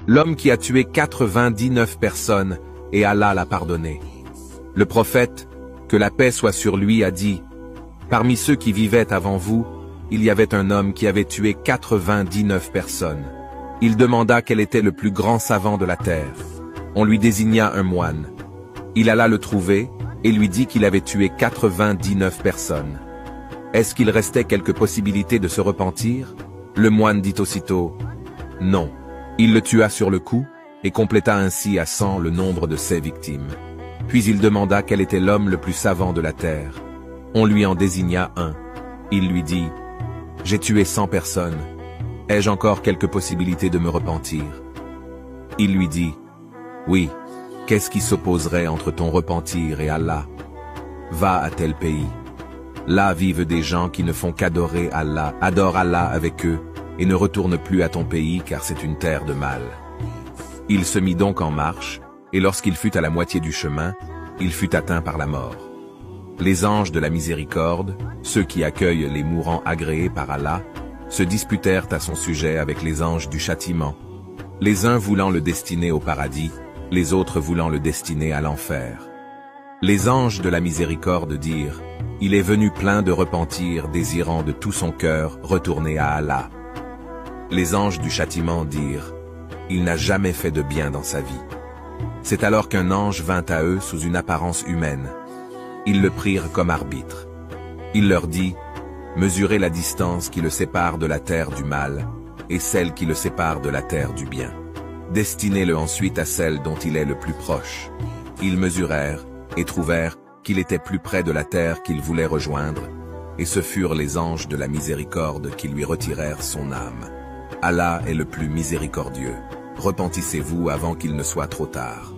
l'homme qui a tué 99 personnes, et Allah l'a pardonné. Le prophète, que la paix soit sur lui, a dit, parmi ceux qui vivaient avant vous, il y avait un homme qui avait tué 99 personnes. Il demanda quel était le plus grand savant de la terre. On lui désigna un moine. Il alla le trouver et lui dit qu'il avait tué 99 personnes. Est-ce qu'il restait quelque possibilité de se repentir? Le moine dit aussitôt, non. Il le tua sur le coup et compléta ainsi à 100 le nombre de ses victimes. Puis il demanda quel était l'homme le plus savant de la terre. On lui en désigna un. Il lui dit, j'ai tué 100 personnes. Ai-je encore quelque possibilité de me repentir? Il lui dit, oui. Qu'est-ce qui s'opposerait entre ton repentir et Allah? Va à tel pays. Là vivent des gens qui ne font qu'adorer Allah, adore Allah avec eux, et ne retourne plus à ton pays car c'est une terre de mal. Il se mit donc en marche, et lorsqu'il fut à la moitié du chemin, il fut atteint par la mort. Les anges de la miséricorde, ceux qui accueillent les mourants agréés par Allah, se disputèrent à son sujet avec les anges du châtiment, les uns voulant le destiner au paradis, les autres voulant le destiner à l'enfer. Les anges de la miséricorde dirent, il est venu plein de repentir, désirant de tout son cœur retourner à Allah. Les anges du châtiment dirent, il n'a jamais fait de bien dans sa vie. C'est alors qu'un ange vint à eux sous une apparence humaine. Ils le prirent comme arbitre. Il leur dit, mesurez la distance qui le sépare de la terre du mal, et celle qui le sépare de la terre du bien. Destinez-le ensuite à celle dont il est le plus proche. Ils mesurèrent, et trouvèrent qu'il était plus près de la terre qu'il voulait rejoindre, et ce furent les anges de la miséricorde qui lui retirèrent son âme. Allah est le plus miséricordieux. Repentissez-vous avant qu'il ne soit trop tard.